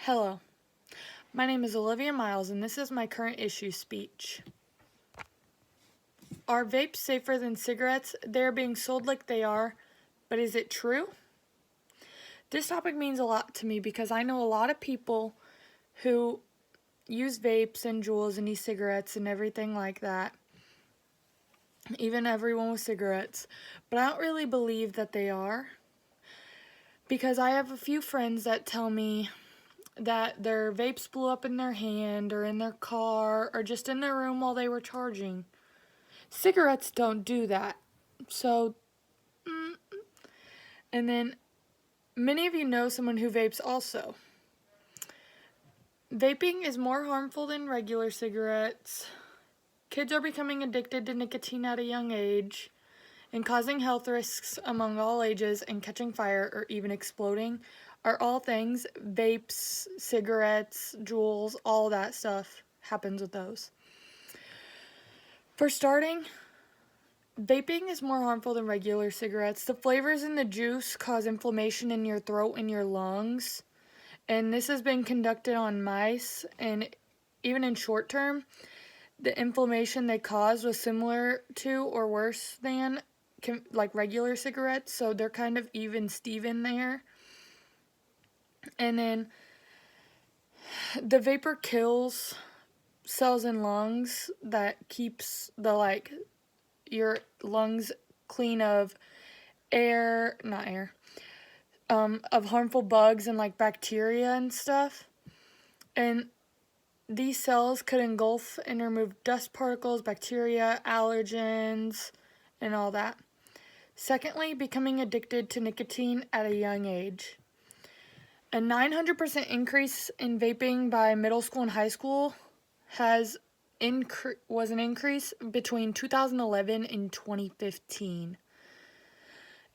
Hello, my name is Olivia Miles, and this is my current issue speech. Are vapes safer than cigarettes? They are being sold like they are, but is it true? This topic means a lot to me because I know a lot of people who use vapes and Juuls and e-cigarettes and everything like that, even everyone with cigarettes, but I don't really believe that they are because I have a few friends that tell me that their vapes blew up in their hand or in their car or just in their room while they were charging. Cigarettes don't do that. So, and then many of you know someone who vapes also. Vaping is more harmful than regular cigarettes. Kids are becoming addicted to nicotine at a young age and causing health risks among all ages, and catching fire or even exploding are all things vapes, cigarettes, Juuls, all that stuff happens with those. For starting, vaping is more harmful than regular cigarettes. The flavors in the juice cause inflammation in your throat and your lungs. And this has been conducted on mice, and even in short term, the inflammation they caused was similar to or worse than like regular cigarettes, so they're kind of even Steven there. And then the vapor kills cells in lungs that keeps your lungs clean of of harmful bugs and like bacteria and stuff. And these cells could engulf and remove dust particles, bacteria, allergens, and all that. Secondly, becoming addicted to nicotine at a young age. A 900% increase in vaping by middle school and high school was an increase between 2011 and 2015.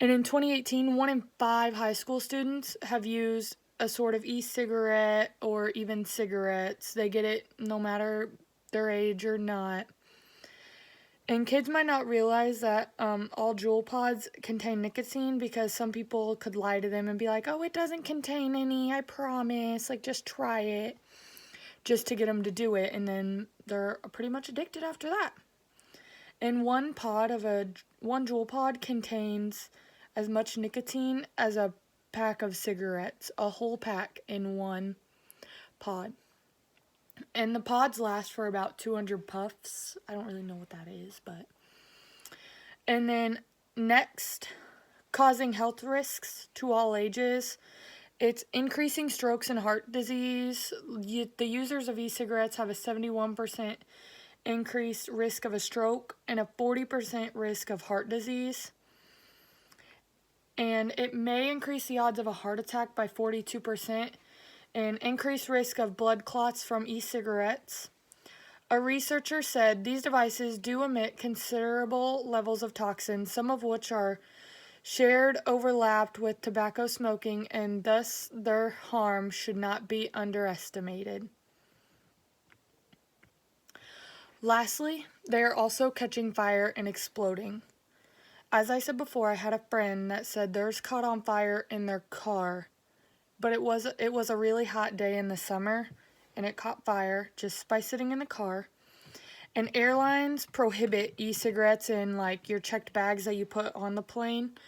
And in 2018, 1 in 5 high school students have used a sort of e-cigarette or even cigarettes. They get it no matter their age or not. And kids might not realize that all Juul pods contain nicotine, because some people could lie to them and be like, oh, it doesn't contain any, I promise, like just try it, just to get them to do it, and then they're pretty much addicted after that. And one Juul pod contains as much nicotine as a pack of cigarettes, a whole pack in one pod. And the pods last for about 200 puffs. I don't really know what that is, but. And then next, causing health risks to all ages. It's increasing strokes and heart disease. The users of e-cigarettes have a 71% increased risk of a stroke and a 40% risk of heart disease. And it may increase the odds of a heart attack by 42%. And increased risk of blood clots from e-cigarettes. A researcher said these devices do emit considerable levels of toxins, some of which are overlapped with tobacco smoking, and thus their harm should not be underestimated. Lastly, they are also catching fire and exploding. As I said before, I had a friend that said theirs caught on fire in their car. But it was a really hot day in the summer, and it caught fire just by sitting in the car. And airlines prohibit e-cigarettes in like your checked bags that you put on the plane,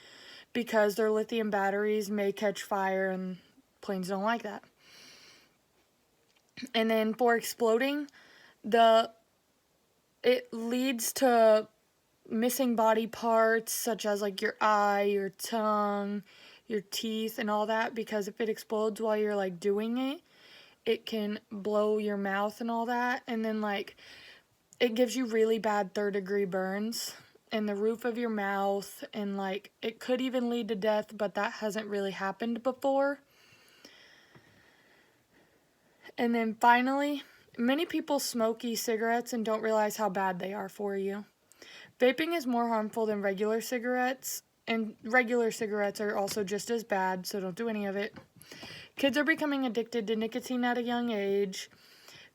because their lithium batteries may catch fire, and planes don't like that. And then for exploding, it leads to missing body parts such as like your eye, your tongue, your teeth, and all that, because if it explodes while you're like doing it, it can blow your mouth and all that, and then like it gives you really bad 3rd-degree burns in the roof of your mouth, and like it could even lead to death, but that hasn't really happened before. And then finally, many people smoke e-cigarettes and don't realize how bad they are for you. Vaping is more harmful than regular cigarettes, and regular cigarettes are also just as bad, so don't do any of it. Kids are becoming addicted to nicotine at a young age,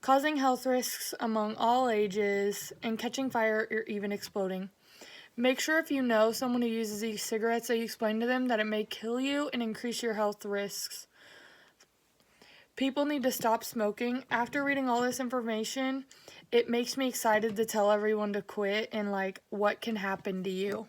causing health risks among all ages, and catching fire or even exploding. Make sure if you know someone who uses e-cigarettes that you explain to them that it may kill you and increase your health risks. People need to stop smoking. After reading all this information, it makes me excited to tell everyone to quit and like what can happen to you.